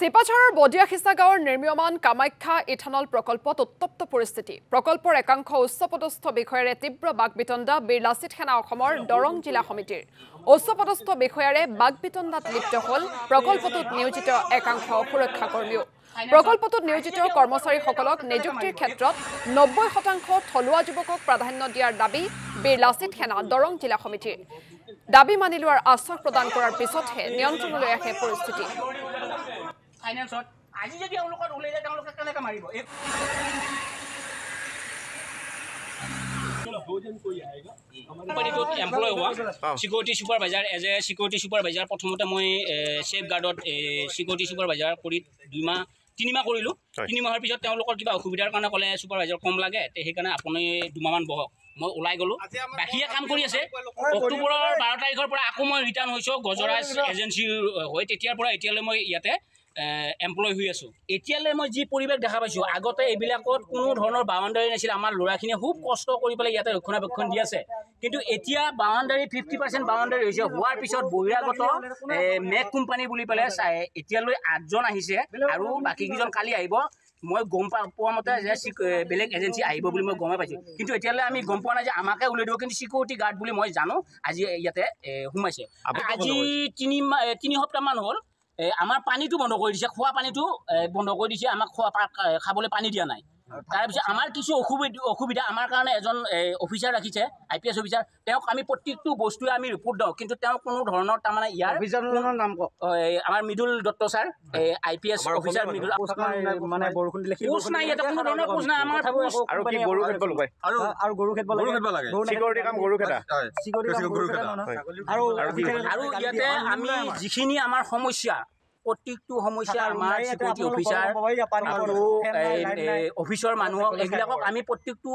চিপাঝাৰৰ বডিয়াখিছা গাঁৱৰ নিৰ্মীয়মান কামাখ্যা ইথানল প্ৰকল্পত উত্তপ্ত পৰিস্থিতি। প্ৰকল্পৰ একাংশ উচ্চপদস্থ বিষয়াৰে তীব্ৰ বাকবিতণ্ডা। বীৰ লাচিত সেনা অসমৰ দৰং জিলা সমিতিৰ উচ্চপদস্থ বিষয়াৰে বাকবিতণ্ডাত লিপ্ত হ'ল প্ৰকল্পটোত নিয়োজিত একাংশ সুৰক্ষাকৰ্মীও। প্ৰকল্পটোত নিয়োজিত কৰ্মচাৰীসকলক নিযুক্তিৰ ক্ষেত্ৰত 90% থলুৱা যুৱকক প্ৰাধান্য দিয়াৰ দাবী বীৰ লাচিত সেনা দৰং জিলা সমিতিৰ। দাবী মানি লোৱাৰ আশ্বাস প্ৰদান কৰাৰ পিছতহে নিয়ন্ত্ৰণলৈ আহে পৰিস্থিতি। ফাইনেন্সত আজি যদি তেওঁলোকৰ ওলাই যায় তেওঁলোকে কেনেকৈ মাৰিব security supervisor as a security supervisor প্ৰথমতে মই ছেফ গাৰ্ডত সিকিউৰিটি ছুপাৰভাইজাৰ কৰি 2 মাহ কৰিলোঁ। 3 মাহৰ পিছত তেওঁলোকৰ কিবা অসুবিধাৰ কাৰণে ক'লে ছুপাৰভাইজাৰ কম লাগে, সেইকাৰণে আপুনি 2 মাহমান বহক। মই ওলাই গ'লোঁ, বাকীয়ে কাম কৰি আছে। অক্টোবৰৰ 12 তাৰিখৰ পৰা আকৌ মই ৰিটাৰ্ণ হৈছোঁ গজৰাজ এজেঞ্চিৰ হৈ। তেতিয়াৰ পৰা এতিয়ালৈ মই ইয়াতে এমপ্লয় হৈ আছোঁ। এতিয়ালৈ মই যি পৰিৱেশ দেখা পাইছোঁ, আগতে এইবিলাকত কোনো ধৰণৰ বাউণ্ডাৰী নাছিল। আমাৰ ল'ৰাখিনিয়ে খুব কষ্ট কৰি পেলাই ইয়াতে ৰক্ষণাবেক্ষণ দি আছে, কিন্তু এতিয়া বাউণ্ডাৰী 50% বাউণ্ডাৰী হৈছে। হোৱাৰ পিছত বহিৰাগত মেক কোম্পানী বুলি পেলাই এতিয়ালৈ 8জন আহিছে আৰু বাকীকেইজন কালি আহিব। মই গম পোৱা মতে যে বেলেগ এজেঞ্চি আহিব বুলি মই গমে পাইছোঁ, কিন্তু এতিয়ালৈ আমি গম পোৱা নাই যে আমাকে উলিয়াই দিব। কিন্তু সিকিউৰিটি গাৰ্ড বুলি মই জানো আজি ইয়াতে সোমাইছে। আজি 3 সপ্তাহমান হ'ল আমাৰ পানীটো বন্ধ কৰি দিছে, খোৱা পানীটো বন্ধ কৰি দিছে। আমাক খাবলৈ পানী দিয়া নাই। তাৰপিছত আমাৰ কিছু অসুবিধা আমাৰ কাৰণে এজন অফিচাৰ ৰাখিছে, IPS অফিচাৰ। তেওঁক আমি প্ৰত্যেকটো বস্তুৱে আমি ৰিপৰ্ট দিওঁ, কিন্তু তেওঁ কোনো ধৰণৰ তাৰমানে ইয়াৰ অফিচাৰৰ নাম কওক। আমাৰ Mridul Dutta sir, IPS officer Mridul. মানে বৰষুণ দিলে পোষ্ট নাই ইয়াতে, কোনো ধৰণৰ পোষ্ট নাই। আমাৰ আৰু কি গৰু খেদব লাগে আৰু গৰু খেদব লাগে সিকিউৰিটি কাম গৰু খেদা আৰু ইয়াতে আমি যিখিনি আমাৰ সমস্যা, প্ৰত্যেকটো সমস্যা আমাৰ চিকিউৰিটি অফিচাৰ আৰু অফিচৰ মানুহক এইবিলাকক আমি প্ৰত্যেকটো